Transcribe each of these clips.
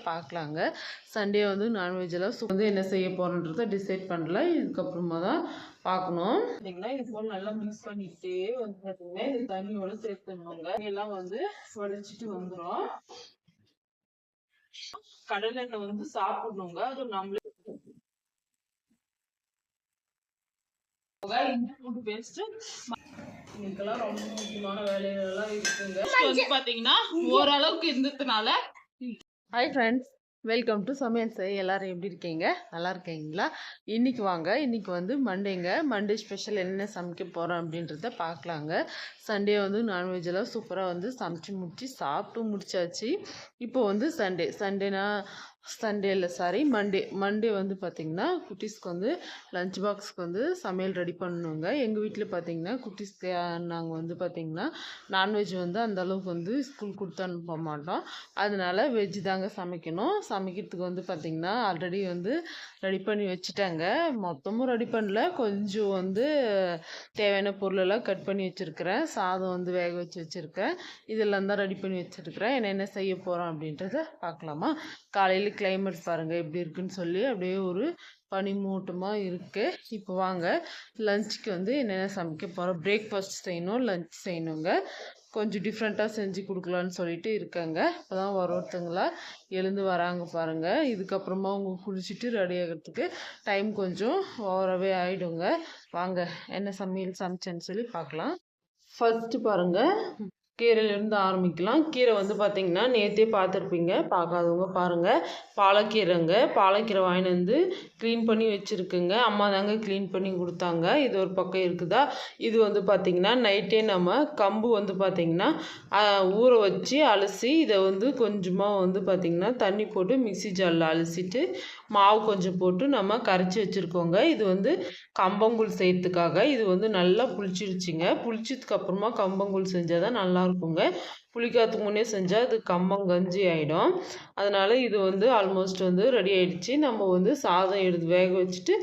பார்க்கலாங்க. சண்டே வந்து நான்வெஜ்ஜெல்லாம் வந்து என்ன செய்ய போகிறோன்றதை டிசைட் பண்ணல. இதுக்கப்புறமா தான் பார்க்கணும். பார்த்தீங்கன்னா இது போல் நல்லா மிக்ஸ் பண்ணிக்கிட்டே வந்து பார்த்தீங்கன்னா இது தண்ணியோட சேர்த்துணுங்க. எல்லாம் வந்து வடிச்சிட்டு வந்துடும். கடலை எண்ணெய் வந்து சாப்பிடணுங்க. அது நம்மளே இஞ்சி பூண்டு பேஸ்ட் இதுக்கெல்லாம் ரொம்ப முக்கியமான வேலைகள்லாம் இருக்குங்க. வந்து பார்த்தீங்கன்னா ஓரளவுக்கு இருந்ததுனால. ஹாய் ஃப்ரெண்ட்ஸ், வெல்கம் டு சமையல் செய். எல்லோரும் எப்படி இருக்கீங்க? நல்லா இருக்கீங்களா? இன்றைக்கி வாங்க, இன்றைக்கி வந்து மண்டேங்க. மண்டே ஸ்பெஷல் என்ன சமைக்க போகிறோம் அப்படின்றத பார்க்கலாங்க. சண்டே வந்து நான்வெஜ்ஜெல்லாம் சூப்பராக வந்து சமைச்சு சாப்பிட்டு முடிச்சாச்சு. இப்போ வந்து மண்டே வந்து பார்த்திங்கன்னா குட்டீஸ்க்கு வந்து லஞ்ச் பாக்ஸ்க்கு வந்து சமையல் ரெடி பண்ணணுங்க. எங்கள் வீட்டில் பார்த்திங்கன்னா குட்டீஸ்க்கு நாங்கள் வந்து பார்த்திங்கன்னா நான்வெஜ் வந்து அந்தளவுக்கு வந்து ஸ்கூல் கொடுத்து அனுப்ப மாட்டோம். அதனால வெஜ்ஜு தாங்க சமைக்கணும். சமைக்கிறதுக்கு வந்து பார்த்திங்கன்னா ஆல்ரெடி வந்து ரெடி பண்ணி வச்சுட்டாங்க. மொத்தமும் ரெடி பண்ணல, கொஞ்சம் வந்து தேவையான பொருளெல்லாம் கட் பண்ணி வச்சுருக்கிறேன். சாதம் வந்து வேக வச்சு வச்சுருக்கேன். இதெல்லாம் தான் ரெடி பண்ணி வச்சுருக்கிறேன். என்ன செய்ய போகிறோம் அப்படின்றத பார்க்கலாமா? காலையில் கிளைமேட் பாருங்கள் எப்படி இருக்குன்னு சொல்லி அப்படியே ஒரு பனிமூட்டமாக இருக்குது. இப்போ வாங்க லஞ்சுக்கு வந்து என்னென்ன சமைக்க போகிறோம். பிரேக்ஃபாஸ்ட் செய்யணும், லஞ்ச் செய்யணுங்க. கொஞ்சம் டிஃப்ரெண்ட்டாக செஞ்சு கொடுக்கலான்னு சொல்லிட்டு இருக்காங்க. இப்போ தான் ஒருத்தங்களா எழுந்து வராங்க பாருங்கள். இதுக்கப்புறமா அவங்க குளிச்சுட்டு ரெடி ஆகிறதுக்கு டைம் கொஞ்சம் ஓவராகவே ஆகிடுங்க. வாங்க என்ன சமையல் சமைச்சேன்னு சொல்லி பார்க்கலாம். ஃபஸ்ட்டு பாருங்கள், கீரையிலேருந்து ஆரம்பிக்கலாம். கீரை வந்து பார்த்திங்கன்னா நேற்றே பார்த்துருப்பீங்க, பார்க்காதவங்க பாருங்கள். பாலக்கீரை வாங்கிட்டு வந்து க்ளீன் பண்ணி வச்சுருக்குங்க. அம்மா தாங்க க்ளீன் பண்ணி கொடுத்தாங்க. இது ஒரு பக்கம் இருக்குதா. இது வந்து பார்த்திங்கன்னா நைட்டே நம்ம கம்பு வந்து பார்த்திங்கன்னா ஊற வச்சு அலசி இதை வந்து கொஞ்சமாக வந்து பார்த்திங்கன்னா தண்ணி போட்டு மிக்ஸி ஜாரில் அலசிட்டு மாவு கொஞ்சம் போட்டு நம்ம கரைச்சி வச்சுருக்கோங்க. இது வந்து கம்பங்கூழ் செய்யறதுக்காக. இது வந்து நல்லா புளிச்சிருச்சுங்க. புளிச்சதுக்கப்புறமா கம்பங்கூழ் செஞ்சால் தான் நல்லாயிருக்குங்க. புளிக்காதுக்கு முன்னே செஞ்சால் அது கம்பங்கஞ்சி ஆகிடும். அதனால் இது வந்து ஆல்மோஸ்ட் வந்து ரெடி ஆகிடுச்சு. நம்ம வந்து சாதம் எடுத்து வேக வச்சுட்டு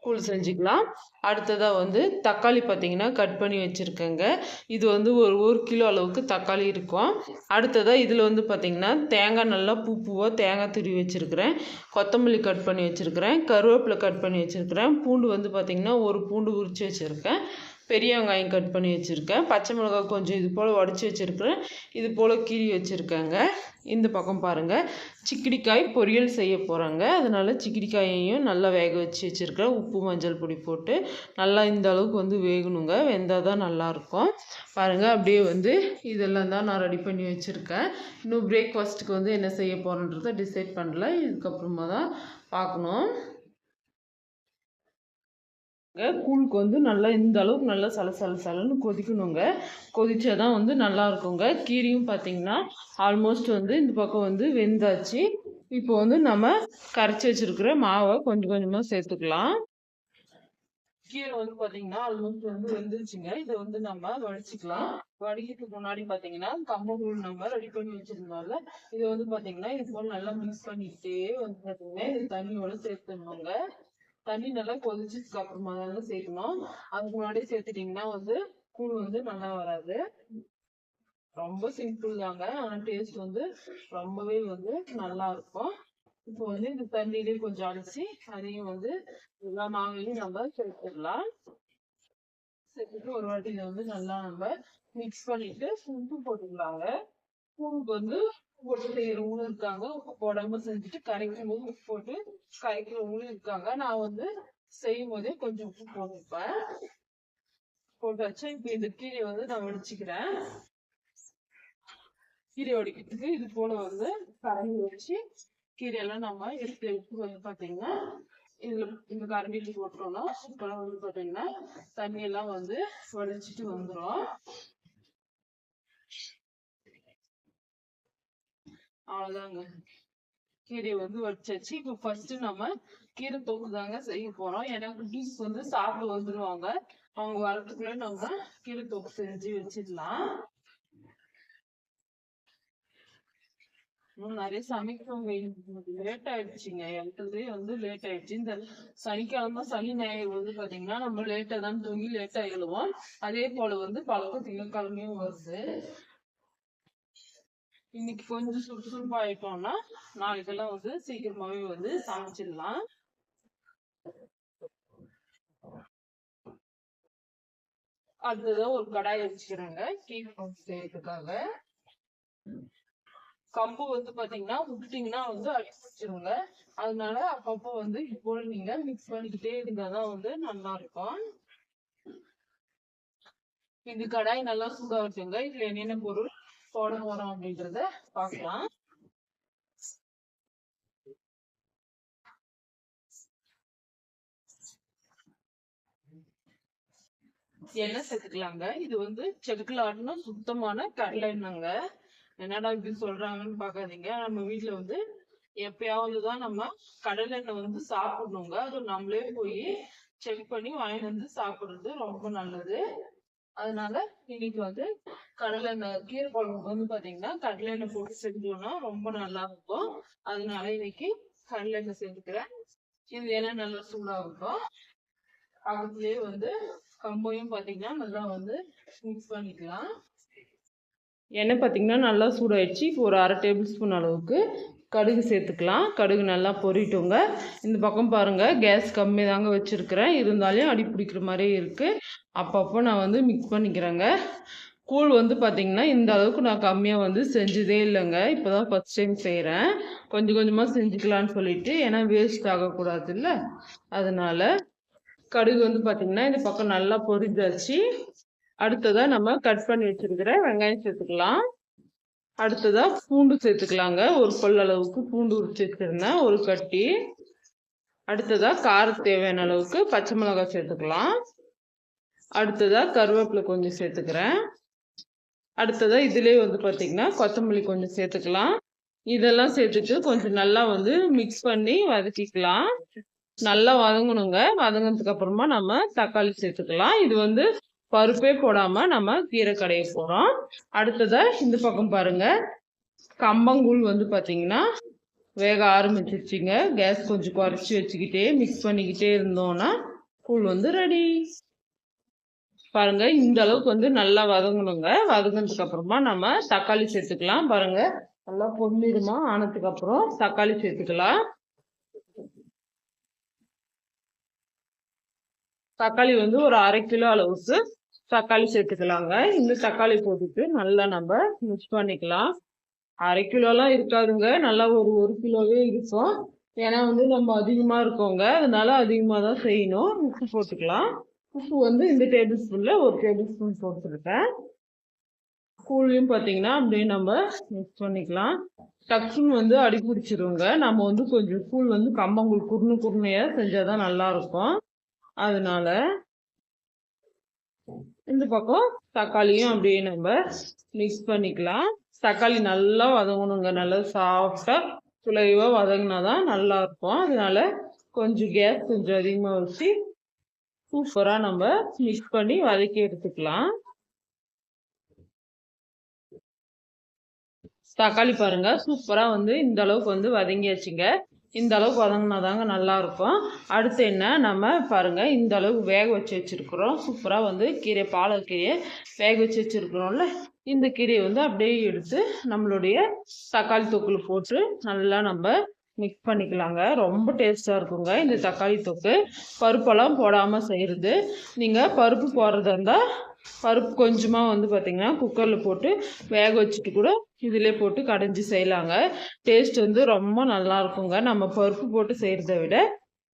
கூழ் செஞ்சுக்கலாம். அடுத்ததாக வந்து தக்காளி பார்த்திங்கன்னா கட் பண்ணி வச்சுருக்கேங்க. இது வந்து ஒரு கிலோ அளவுக்கு தக்காளி இருக்கும். அடுத்ததாக இதில் வந்து பார்த்திங்கன்னா தேங்காய் நல்லா பூவாக தேங்காய் துருவி வச்சுருக்கிறேன். கொத்தமல்லி கட் பண்ணி வச்சுருக்கிறேன். கருவேப்பிலை கட் பண்ணி வச்சுருக்கிறேன். பூண்டு வந்து பார்த்திங்கன்னா ஒரு பூண்டு உரித்து வச்சுருக்கேன். பெரிய வெங்காயம் கட் பண்ணி வச்சுருக்கேன். பச்சை மிளகாய் கொஞ்சம் இது போல் உடச்சி வச்சுருக்கிறேன். இது போல் கீறி வச்சுருக்கேங்க. இந்த பக்கம் பாருங்கள், சிக்கிடிக்காய் பொரியல் செய்ய போகிறாங்க. அதனால் சிக்கிடிக்காயையும் நல்லா வேக வச்சு வச்சுருக்கேன். உப்பு மஞ்சள் பொடி போட்டு நல்லா இந்த அளவுக்கு வந்து வேகணுங்க. வெந்தால் தான் நல்லாயிருக்கும். பாருங்கள், அப்படியே வந்து இதெல்லாம் தான் நான் ரெடி பண்ணி வச்சுருக்கேன். இன்னும் பிரேக்ஃபாஸ்ட்டுக்கு வந்து என்ன செய்ய போகிறேன்றதை டிசைட் பண்ணல. இதுக்கப்புறமா தான் பார்க்கணும். கூழுக்கு வந்து நல்லா இந்த அளவுக்கு நல்லா சலன்னு கொதிக்கணுங்க. கொதிச்சா தான் வந்து நல்லா இருக்குங்க. கீரையும் பார்த்திங்கன்னா ஆல்மோஸ்ட் வந்து இந்த பக்கம் வந்து வெந்தாச்சு. இப்போ வந்து நம்ம கரைச்சி வச்சுருக்கிற மாவை கொஞ்சம் கொஞ்சமாக சேர்த்துக்கலாம். கீரை வந்து பார்த்திங்கன்னா ஆல்மோஸ்ட் வந்து வெந்துருச்சுங்க. இதை வந்து நம்ம வடிச்சிக்கலாம். வடிக்கிறதுக்கு முன்னாடி பார்த்திங்கன்னா கம்பங்கூழ் நம்ம ரெடி பண்ணி வச்சுருந்தோம்ல, இதை வந்து பார்த்திங்கன்னா இது போல் நல்லா மிக்ஸ் பண்ணிக்கிட்டே வந்து பார்த்திங்கன்னா இது தண்ணியோட சேர்த்துடணுங்க. தண்ணி நல்லா கொதிச்சதுக்கு அப்புறமா தாங்க சேர்க்கணும். அதுக்கு முன்னாடியே சேர்த்துட்டிங்கன்னா வந்து கூழ் வந்து நல்லா வராது. ரொம்ப சிம்பிள் தாங்க, ஆனால் டேஸ்ட் வந்து ரொம்பவே வந்து நல்லா இருக்கும். இப்போ வந்து இந்த தண்ணியிலே கொஞ்சம் அடிச்சு அதையும் வந்து எல்லா மாவையும் நம்ம சேர்த்துடலாம். சேர்த்துட்டு ஒரு வாட்டி இதை வந்து நல்லா நம்ம மிக்ஸ் பண்ணிட்டு உப்பு போட்டுக்கலாங்க. உப்புக்கு வந்து போட்டு செய்யறவங்களும் இருக்காங்க, உப்பு போடாம செஞ்சுட்டு கரைக்கும் போது உப்பு போட்டு கரைக்கிறவங்களும் இருக்காங்க. நான் வந்து செய்யும் போதே கொஞ்சம் உப்பு போட்டுப்பேன். போட்டாச்சு. இப்போ இந்த கீரையை வந்து நான் வடிச்சுக்கிறேன். கீரை வடிக்கிறதுக்கு இது போல வந்து கரண்டி வச்சு கீரையெல்லாம் நம்ம எடுத்து வந்து பார்த்தீங்கன்னா இதுல இந்த கரண்டில போட்டோம்னா சூப்பராக வந்து பார்த்தீங்கன்னா தண்ணியெல்லாம் வந்து வடிச்சிட்டு வந்துடும். அவ்வளோதாங்க, கீரையை வந்து வடிச்சாச்சு. இப்போ ஃபர்ஸ்ட் நம்ம கீரை தொக்கு தாங்க செய்ய போறோம். ஏன்னா குட்டீஸ் வந்து சாப்பிட வந்துடுவாங்க. அவங்க வரத்துக்குள்ள நம்ம கீரை தொக்கு செஞ்சு வச்சிடலாம். நிறைய சமைக்கிறவங்க லேட் ஆயிடுச்சுங்க. எழுதுறதே வந்து லேட் ஆயிடுச்சு. இந்த சனிக்கிழமை சனி ஞாயிறு வந்து பாத்தீங்கன்னா நம்ம லேட்டா தான் தூங்கி லேட்டா எழுவோம். அதே போல வந்து பழக்கம் திங்கட்கிழமையும் வருது. இன்னைக்கு கொஞ்சம் சுறுசுறுப்பா ஆயிட்டோம்னா நாளைக்கெல்லாம் வந்து சீக்கிரமாவே வந்து சமைச்சிடலாம். அடுத்ததான் ஒரு கடாய் வச்சுக்கிறேங்க கீரை செய்யறதுக்காக. கம்பு வந்து பாத்தீங்கன்னா விட்டுட்டீங்கன்னா வந்து அடிச்சிருங்க. அதனால அப்பப்போ வந்து இப்போ நீங்க மிக்ஸ் பண்ணிக்கிட்டே இருந்தாதான் வந்து நல்லா இருக்கும். இது கடாய் நல்லா சூடா வச்சுங்க. இதுல என்னென்ன பொருள் போட போறோம் அப்படின்றத பார்க்கலாம். எண்ணெய் சேர்த்துக்கலாங்க. இது வந்து செக்குல ஆட்டின சுத்தமான கடலை எண்ணெய்ங்க. என்னடா இப்படி சொல்றாங்கன்னு பாக்காதீங்க. நம்ம வீட்டுல வந்து எப்பயாவதுதான் நம்ம கடலை எண்ணெய் வந்து சாப்பிடணுங்க. அது நம்மளே போய் செக் பண்ணி வாங்கிட்டு வந்து சாப்பிடுறது ரொம்ப நல்லது. அதனால இன்னைக்கு வந்து கடலை எண்ணெய் கீரை குழம்புக்கு வந்து பாத்தீங்கன்னா கடலை எண்ணெய் போட்டு செஞ்சோம்னா ரொம்ப நல்லா இருக்கும். அதனால இன்னைக்கு கடலை எண்ணெய் சேர்த்துக்கிறேன். இது எண்ணெய் நல்லா சூடாகும். பக்கத்துலயே வந்து கம்பையும் பாத்தீங்கன்னா நல்லா வந்து மிக்ஸ் பண்ணிக்கலாம். எண்ணெய் பாத்தீங்கன்னா நல்லா சூடாயிடுச்சு. இப்போ ஒரு 1/2 டேபிள் ஸ்பூன் அளவுக்கு கடுகு சேர்த்துக்கலாம். கடுகு நல்லா பொரிட்டுங்க. இந்த பக்கம் பாருங்க கேஸ் கம்மி தாங்க வச்சிருக்கிறேன். இருந்தாலும் அடி பிடிக்கிற மாதிரியே இருக்கு. அப்பப்போ நான் வந்து மிக்ஸ் பண்ணிக்கிறேங்க. கூழ் வந்து பாத்தீங்கன்னா இந்த அளவுக்கு நான் கம்மியாக வந்து செஞ்சதே இல்லைங்க. இப்போதான் ஃபர்ஸ்ட் டைம் செய்கிறேன். கொஞ்சம் கொஞ்சமாக செஞ்சுக்கலான்னு சொல்லிட்டு, ஏன்னா வேஸ்ட் ஆகக்கூடாது இல்லை, அதனால கடுகு வந்து பாத்தீங்கன்னா இந்த பக்கம் நல்லா பொரிஞ்சாச்சு. அடுத்ததா நம்ம கட் பண்ணி வச்சிருக்கிற வெங்காயம் சேர்த்துக்கலாம். அடுத்ததா பூண்டு சேர்த்துக்கலாங்க. ஒரு பல் அளவுக்கு பூண்டு உரிச்சு வச்சிருந்தேன், ஒரு கட்டி. அடுத்ததா காரத்துக்கு தேவையான அளவுக்கு பச்சை மிளகாய் சேர்த்துக்கலாம். அடுத்ததா கருவேப்பிலை கொஞ்சம் சேர்த்துக்கிறேன். அடுத்ததா இதுலேயே வந்து பாத்தீங்கன்னா கொத்தமல்லி கொஞ்சம் சேர்த்துக்கலாம். இதெல்லாம் சேர்த்துட்டு கொஞ்சம் நல்லா வந்து மிக்ஸ் பண்ணி வதக்கிக்கலாம். நல்லா வதங்கணுங்க. வதங்கினதுக்கு அப்புறமா நம்ம தக்காளி சேர்த்துக்கலாம். இது வந்து பருப்பே போடாம நம்ம கீரை கடைய போறோம். அடுத்ததா இந்த பக்கம் பாருங்க கம்பங்கூழ் வந்து பாத்தீங்கன்னா வேக ஆரம்பிச்சிருச்சுங்க. கேஸ் கொஞ்சம் குறைச்சி வச்சுக்கிட்டே மிக்ஸ் பண்ணிக்கிட்டே இருந்தோம்னா கூழ் வந்து ரெடி. பாருங்க இந்த அளவுக்கு வந்து நல்லா வதங்கணுங்க. வதங்கினதுக்கு அப்புறமா நம்ம தக்காளி சேர்த்துக்கலாம். பாருங்க நல்லா பொன்னிறமா ஆனதுக்கு அப்புறம் தக்காளி சேர்த்துக்கலாம். தக்காளி வந்து ஒரு 1/2 கிலோ அளவுக்கு தக்காளி சேர்த்துக்கலாங்க. இந்த தக்காளி போட்டுட்டு நல்லா நம்ம மிக்ஸ் பண்ணிக்கலாம். 1/2 கிலோலாம் இருக்காதுங்க, நல்லா ஒரு கிலோவே இருக்கும். ஏன்னா வந்து நம்ம அதிகமா இருக்கோங்க, அதனால அதிகமா தான் செய்யணும். உப்பு போட்டுக்கலாம். உப்பு வந்து இந்த டேபிள் ஸ்பூன்ல 1 டேபிள் ஸ்பூன் போட்டுருக்கேன். கூழையும் பார்த்தீங்கன்னா அப்படியே நம்ம மிக்ஸ் பண்ணிக்கலாம். டக்குன்னு வந்து அடி பிடிச்சிருங்க. நம்ம வந்து கொஞ்சம் கூழ் வந்து கம்பங்கூழ் குருணையா செஞ்சாதான் நல்லா இருக்கும். அதனால இந்த பக்கம் தக்காளியும் அப்படியே நம்ம மிக்ஸ் பண்ணிக்கலாம். தக்காளி நல்லா வதங்கணுங்க. நல்லா சாஃப்டா குலைவா வதங்கினாதான் நல்லா இருக்கும். அதனால கொஞ்சம் கேஸ் கொஞ்சம் அதிகமா வச்சு சூப்பரா நம்ம மிக்ஸ் பண்ணி வதக்கி எடுத்துக்கலாம். தக்காளி பாருங்க சூப்பரா வந்து இந்த அளவுக்கு வந்து வதங்கியாச்சுங்க. இந்த அளவுக்கு வதங்கினாதாங்க நல்லா இருக்கும். அடுத்து என்ன, நம்ம பாருங்க இந்த அளவுக்கு வேக வச்சு வச்சிருக்கிறோம். சூப்பரா வந்து கீரை பாலக்கீரையை வேக வச்சு வச்சிருக்கிறோம்ல, இந்த கீரையை வந்து அப்படியே எடுத்து நம்மளுடைய தக்காளி தொக்குல போட்டு நல்லா நம்ம மிக்ஸ் பண்ணிக்கலாங்க. ரொம்ப டேஸ்டா இருக்குங்க இந்த தக்காளி தொக்கு. பருப்பெல்லாம் போடாம செய்யறது. நீங்க பருப்பு போடுறதா இருந்தா பருப்பு கொஞ்சமாக வந்து பார்த்தீங்கன்னா குக்கரில் போட்டு வேக வச்சுட்டு கூட இதிலே போட்டு கடைஞ்சி செய்யலாங்க. டேஸ்ட் வந்து ரொம்ப நல்லா இருக்குங்க. நம்ம பருப்பு போட்டு செய்கிறத விட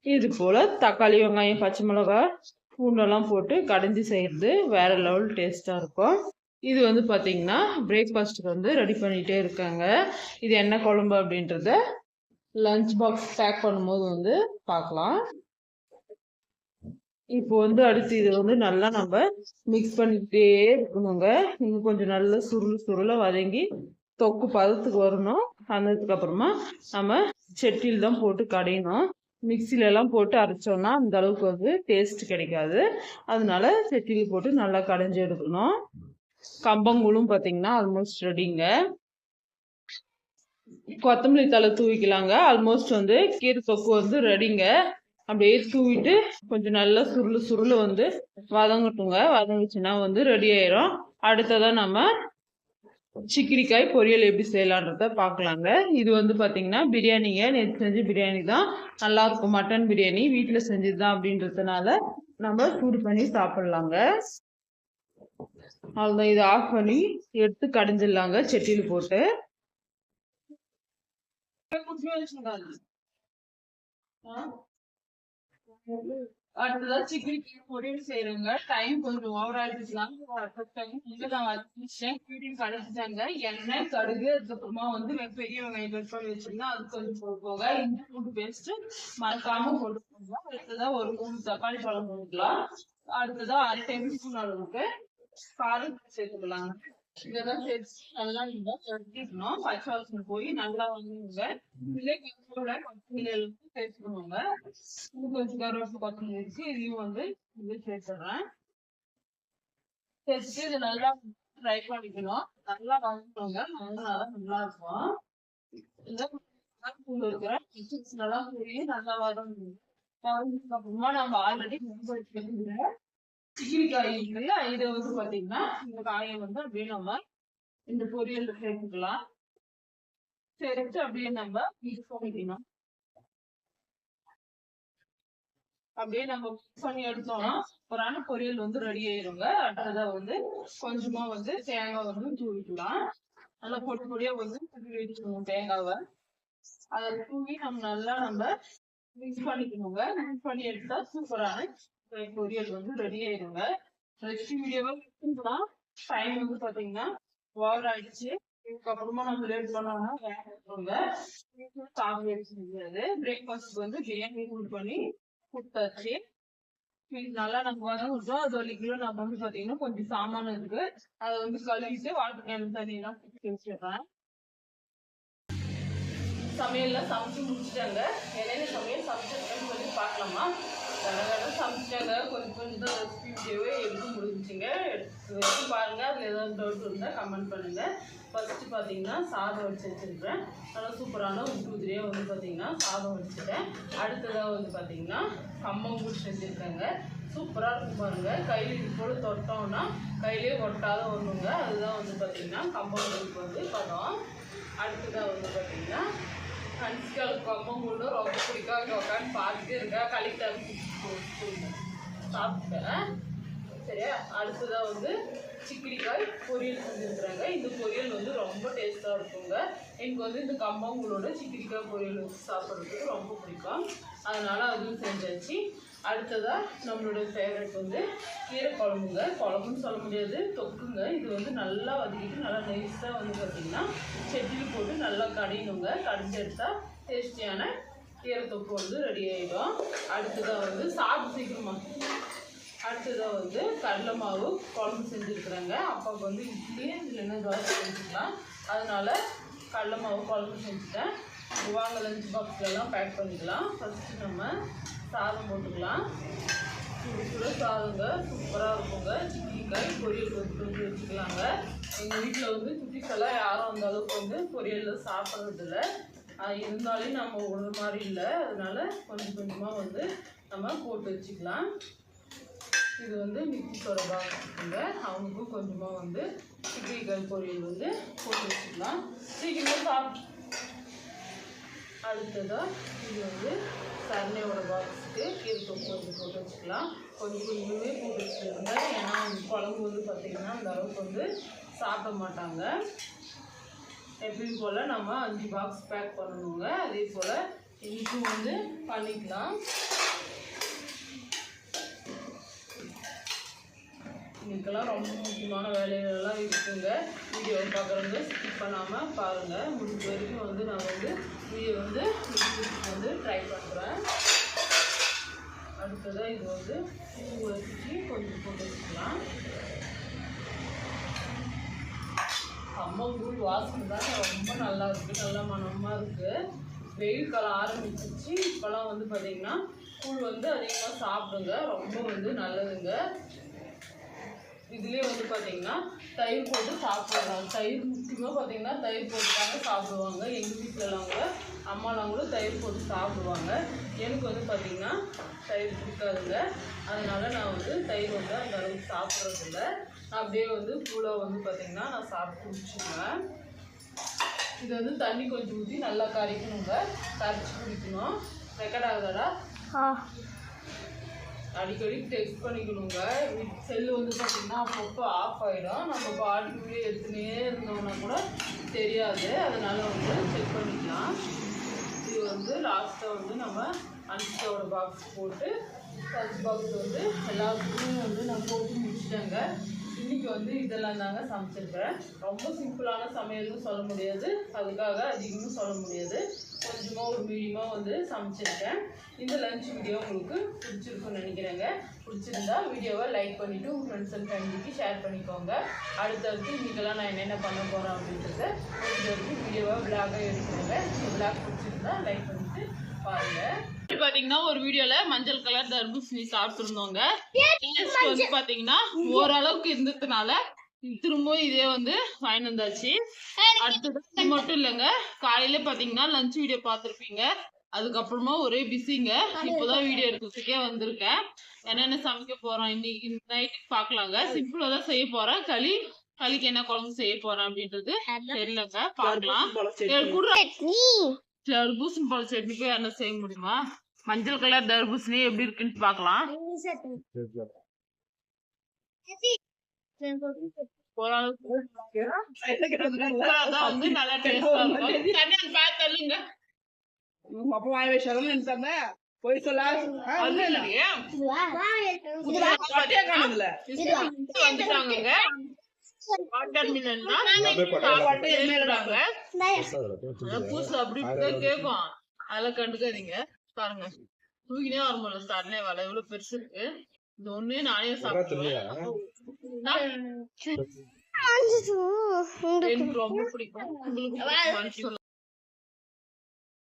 இது போல் தக்காளி வெங்காயம் பச்சை மிளகாய் பூண்டெல்லாம் போட்டு கடைஞ்சி செய்கிறது வேறு லெவல் டேஸ்ட்டாக இருக்கும். இது வந்து பார்த்தீங்கன்னா பிரேக்ஃபாஸ்ட்டுக்கு வந்து ரெடி பண்ணிகிட்டே இருக்காங்க. இது என்ன குழம்பு அப்படின்றத லஞ்ச் பாக்ஸ் பேக் பண்ணும்போது வந்து பார்க்கலாம். இப்போ வந்து அடுத்து இது வந்து நல்லா நம்ம மிக்ஸ் பண்ணிக்கிட்டே இருக்கணுங்க. இன்னும் கொஞ்சம் நல்லா சுருள வதங்கி தொக்கு பதத்துக்கு வரணும். வந்ததுக்கு அப்புறமா நம்ம செட்டியில் தான் போட்டு கடையணும். மிக்சில எல்லாம் போட்டு அரைச்சோம்னா அந்த அளவுக்கு வந்து டேஸ்ட் கிடைக்காது. அதனால செட்டியில் போட்டு நல்லா கடைஞ்சி எடுக்கணும். கம்பங்கூழும் பார்த்தீங்கன்னா ஆல்மோஸ்ட் ரெடிங்க. கொத்தமல்லி தலை தூவிக்கலாங்க. ஆல்மோஸ்ட் வந்து கீரை தொக்கு வந்து ரெடிங்க. அப்படியே தூவிட்டு கொஞ்சம் நல்லா சுருள வந்து வதங்கட்டுங்க. வதங்கிச்சுன்னா வந்து ரெடி ஆயிரும். அடுத்ததான் நம்ம சிக்கிரிக்காய் பொரியல் எப்படி செய்யலான்றத பார்க்கலாங்க. இது வந்து பார்த்தீங்கன்னா பிரியாணிங்க. நேற்று செஞ்ச பிரியாணி தான். நல்லாயிருக்கும். மட்டன் பிரியாணி வீட்டில் செஞ்சது தான் அப்படின்றதுனால நம்ம சூடு பண்ணி சாப்பிட்லாங்க. அவ்வளோதான். இதை ஆஃப் பண்ணி எடுத்து கடைஞ்சிடலாங்க சட்டியில் போட்டு. அடுத்ததா சிக்கன் பொரியல் செய்யறேங்க. டைம் கொஞ்சம் ஓவர் ஆயிடுச்சுலாம். நான் வச்சுட்டேன். கீரையும் கடைச்சிட்டாங்க. எண்ணெய், கடுகு, அதுக்கப்புறமா வந்து பெரிய வெங்காயம் கட் பண்ணி வச்சிருந்தேன். அது கொஞ்சம் போட்டுக்கோங்க. இஞ்சி பூண்டு பேஸ்ட் மறக்காம போட்டுக்கோங்க. அடுத்ததா ஒரு 3 தக்காளி பழம் போட்டுக்கலாம். அடுத்ததா 1/2 டேபிள் ஸ்பூன் அளவுக்கு காரம் சேர்த்துக்கலாம். இதெல்லாம் சேர்த்து நல்லா நீங்க கட்டிக்கணும். பச்சை வாசனை போய் நல்லா வாங்குங்க. கொத்தமல்லி சேர்த்துக்கணுங்க. கொஞ்சம் கருவேப்பிலை கொத்தமல்லி வச்சு இதையும் வந்து இது சேர்த்துடுறேன். சேர்த்துட்டு இது நல்லா ஃப்ரை பண்ணிக்கணும். நல்லா வதக்கணுங்க. நல்லா இருக்கும். இருக்கிற நல்லா போய் நல்லா வதங்கணும். அப்புறமா நம்ம ஆல்ரெடி சிக்கிரிக்காய் இருக்குல்ல, இதை வந்து பாத்தீங்கன்னா இந்த காயை வந்து அப்படியே நம்ம இந்த பொரியல் சேர்த்துக்கலாம். சேர்த்து அப்படியே நம்ம மிக்ஸ் பண்ணிக்கணும். அப்படியே நம்ம மிக்ஸ் பண்ணி எடுத்தோம்னா சூப்பரான பொரியல் வந்து ரெடி ஆயிருங்க. அடுத்ததா வந்து கொஞ்சமா வந்து தேங்காய் வந்து தூவிக்கலாம். நல்லா பொடி பொடியா வந்து தூவி வச்சுக்கணும் தேங்காவை. அதை தூவி நம்ம மிக்ஸ் பண்ணிக்கணுங்க. மிக்ஸ் பண்ணி எடுத்தா சூப்பரான பொரியல் வந்து ரெடி ஆயிருங்க. ரெசிபி வீடியோவா இருக்குன்னா டைம் வந்து பாத்தீங்கன்னா ஓவர் ஆயிடுச்சு. இதுக்கப்புறமா நம்ம லேட் பண்ணோம்னா வேணுங்க சாப்பிட முடியாது. பிரேக்ஃபாஸ்ட் வந்து பிரியாணி பண்ணி கொடுத்தாச்சு. நல்லா நம்ம வதங்கிட்டோம். அது 1 கிலோ நம்ம வந்து பாத்தீங்கன்னா கொஞ்சம் சாமான் இருக்கு. அதை வந்து கழுவிட்டு வாட்டர் கேன் தண்ணியெல்லாம் வச்சிடுறேன். சமையல்லாம் சமைச்சு முடிச்சுட்டாங்க. என்னென்ன சமையல் சமைச்சிருக்கேன்னு சொல்லி பார்க்கலாமா? கடை சமைச்சிட்டாங்க. கொஞ்சம் தான் ரெசிபி வீடியோவே எடுத்து முடிஞ்சுங்க. எடுத்து பாருங்கள். அதில் ஏதாவது டவுட் இருந்தால் கமெண்ட் பண்ணுங்கள். ஃபஸ்ட்டு பார்த்தீங்கன்னா சாதம் வச்சு வச்சுருக்கேன். நல்லா சூப்பரான உதிரியாக வந்து பார்த்தீங்கன்னா சாதம் வச்சுட்டேன். அடுத்ததாக வந்து பார்த்தீங்கன்னா கம்மங்கூழ் செஞ்சுருக்கேங்க. சூப்பராக இருக்கும் பாருங்கள். கையில் இது போல் தொட்டோம்னா கையிலே ஒட்டாத ஒன்றுங்க. அதுதான் வந்து பார்த்தீங்கன்னா கம்மங்கூழுக்கு வந்து பதம். அடுத்ததாக வந்து பார்த்தீங்கன்னா கன்சிகளுக்கு கம்மங்கூழ் ரொம்ப பிடிக்காது. உட்காந்து பார்த்துட்டு இருக்கா கழித்தாங்க சாப்பிட்டேன். சரியா? அடுத்ததாக வந்து சிக்கிரிக்காய் பொரியல் செஞ்சுருக்குறாங்க. இந்த பொரியல் வந்து ரொம்ப டேஸ்ட்டாக இருக்குங்க. எனக்கு வந்து இந்த கம்மங்கூழோட சிக்கிரிக்காய் பொரியல் வச்சு சாப்பிட்றதுக்கு ரொம்ப பிடிக்கும். அதனால் அதுவும் செஞ்சாச்சு. அடுத்ததாக நம்மளோட ஃபேவரட் வந்து கீரை குழம்புங்க. குழம்புன்னு சொல்ல முடியாது, தொக்குங்க. இது வந்து நல்லா வதக்கிட்டு நல்லா நைஸாக வந்து பார்த்திங்கன்னா செட்டில் போட்டு நல்லா கடையணுங்க. கடைஞ்சி எடுத்தால் டேஸ்டியான கீரை தொக்கு வந்து ரெடி ஆகிடும். அடுத்ததாக வந்து சாப்பிட்டு சீக்கிரமா அடுத்ததாக வந்து கடலை மாவு குழம்பு செஞ்சுருக்குறாங்க. அப்பாவுக்கு வந்து இட்லி இல்லைன்னா தோசை செஞ்சுக்கலாம். அதனால் கடலை மாவு குழம்பு செஞ்சுட்டேன். வாங்க லஞ்ச் பாக்ஸ்லாம் பேக் பண்ணிக்கலாம். ஃபஸ்ட்டு நம்ம சாதம் போட்டுக்கலாம். சுட சாதங்க சூப்பராக இருக்குங்க. சிக்கிரிக்காய் பொரியல் வந்து வச்சுக்கலாங்க. எங்கள் வீட்டில் வந்து குட்டிஸெல்லாம் யாரும் அந்த அளவுக்கு வந்து பொரியலில் சாப்பிட்றதில்ல. இருந்தாலும் நம்ம ஒரு மாதிரி இல்லை. அதனால் கொஞ்சம் கொஞ்சமாக வந்து நம்ம போட்டு வச்சுக்கலாம். இது வந்து மிக்ஸியோட பாக்ஸுங்க. அவங்களுக்கும் கொஞ்சமாக வந்து சிக்கிரிக்காய் பொரியல் வந்து போட்டு வச்சுக்கலாம். சீக்கிரமாக அடுத்ததாக இது வந்து சரணையோட பாக்ஸுக்கு கீரை தொக்கு வந்து போட்டு வச்சுக்கலாம். கொஞ்சம் கொஞ்சமே போட்டு வச்சுருங்க. ஏன்னா குழம்பு வந்து பார்த்திங்கன்னா அந்த அளவுக்கு வந்து சாப்பிட மாட்டாங்க. எப்பயும் போல் நம்ம 5 பாக்ஸ் பேக் பண்ணணுங்க. அதே போல் இன்றைக்கும் வந்து பண்ணிக்கலாம். இதுக்கெல்லாம் ரொம்ப முக்கியமான வேலைகளெல்லாம் இருக்குங்க. வீடியோ பார்க்குறவங்க ஸ்கிப் பண்ணாமல் பாருங்கள். முடிஞ்ச வரைக்கும் வந்து நான் வந்து வீடியோ வந்து வந்து ட்ரை பண்ணுறேன். அடுத்ததாக இது வந்து பூ வச்சு கொஞ்சம் போட்டு வச்சுக்கலாம். கம்மங்கூழ் வாசனை தானே ரொம்ப நல்லா இருக்குது. நல்லா மனமாக இருக்குது. வெயில் காலம் ஆரம்பிச்சிச்சு. இப்போலாம் வந்து பார்த்திங்கன்னா கூழ் வந்து அதிகமாக சாப்பிடுங்க. ரொம்ப வந்து நல்லதுங்க. இதுலேயே வந்து பார்த்தீங்கன்னா தயிர் போட்டு சாப்பிடுவாங்க. தயிர் முக்கியமாக பார்த்தீங்கன்னா தயிர் போட்டு தாங்க சாப்பிடுவாங்க. எங்கள் வீட்டிலலாம் கூட அம்மாலாம் கூட தயிர் போட்டு சாப்பிடுவாங்க. எனக்கு வந்து பார்த்திங்கன்னா தயிர் பிடிக்காதுங்க. அதனால் நான் வந்து தயிர் வந்து அந்த அளவுக்கு சாப்பிட்றதில்ல. அப்படியே வந்து கூழாக வந்து பார்த்திங்கன்னா நான் சாப்பிட்டு குடிச்சுக்குவேன். இது வந்து தண்ணி கொஞ்சம் ஊற்றி நல்லா கரைக்கணுங்க. கரைச்சி குடிக்கணும். ரெக்கார்ட் ஆகுதாடா? அடிக்கடி டெக்ஸ்ட் பண்ணிக்கணுங்க. செல்லு வந்து பார்த்திங்கன்னா அப்பப்போ ஆஃப் ஆகிடும். நம்ம பாட்டுக்குள்ளே எடுத்துனே இருந்தோம்னா கூட தெரியாது. அதனால் வந்து செக் பண்ணிக்கலாம். இது வந்து லாஸ்ட்டாக வந்து நம்ம அன்சிட்டாவோட பாக்ஸ் போட்டு ஃபர்ஸ்ட் பாக்ஸ் வந்து எல்லாத்துக்குமே வந்து நான் போட்டு முடிச்சிட்டேங்க. இன்றைக்கி வந்து இதெல்லாம் தாங்க சமைச்சிருக்கிறேன். ரொம்ப சிம்பிளான சமையல்னு சொல்ல முடியாது, அதுக்காக அதிகமும் சொல்ல முடியாது. கொஞ்சமாக ஒரு மீடியமாக வந்து சமைச்சிருக்கேன். இந்த லஞ்ச் வீடியோ உங்களுக்கு பிடிச்சிருக்குன்னு நினைக்கிறேங்க. பிடிச்சிருந்தா வீடியோவை லைக் பண்ணிவிட்டு உங்கள் ஃப்ரெண்ட்ஸ் அண்ட் ஃபேமிலிக்கு ஷேர் பண்ணிக்கோங்க. அடுத்தடுத்து இன்றைக்கெல்லாம் நான் என்னென்ன பண்ண போகிறேன் அப்படின்றத வரைக்கும் வீடியோவை விளாகாக எடுக்கிறேங்க. இந்த விளாக் பிடிச்சிருந்தா லைக் பண்ணிவிட்டு பாருங்கள். பார்த்தீங்கன்னா ஒரு வீடியோவில் மஞ்சள் கலர் தர்பூசணி சாப்பிட்ருந்தோங்க. டேஸ்ட் வந்து பார்த்தீங்கன்னா ஓரளவுக்கு இருந்ததுனால திரும்பவும் இதே வந்து வாங்கி வந்தாச்சு. அடுத்தது மட்டும் இல்லைங்க, காலையில பார்த்தீங்கன்னா லஞ்ச் வீடியோ பார்த்துருப்பீங்க. அதுக்கப்புறமா ஒரே பிஸிங்க. இப்போதான் வீடியோ எடுக்கிறதுக்கே வந்திருக்கேன். என்னென்ன சமைக்க போகிறோம் இன்னைக்கு நைட்டுக்கு பார்க்கலாங்க. சிம்பிளாக தான் செய்ய போகிறேன். களிக்கு என்ன குழம்பு செய்ய போகிறேன் அப்படின்றது தெரியலங்க, பார்க்கலாம். தர்பூசணி பழ சட்னி போய் என்ன செய்ய முடியுமா? மஞ்சள் கலர் தர்பூசணி எப்படி இருக்குன்னு பார்க்கலாம். வந்து நல்லா டேஸ்டா இருக்கும். பார்த்தல்லுங்க போய் சொல்ல வந்துட்டாங்க. பூசு அப்படி கேக்கும், அதெல்லாம் கண்டுக்காதீங்க. பாருங்க தூக்கினே வர முடியல. தண்ணே வலை எவ்வளவு பெருசு இருக்கு. இந்த ஒண்ணு நானே சாப்பிடுவேன். எனக்கு ரொம்ப பிடிக்கும். உங்களுக்கு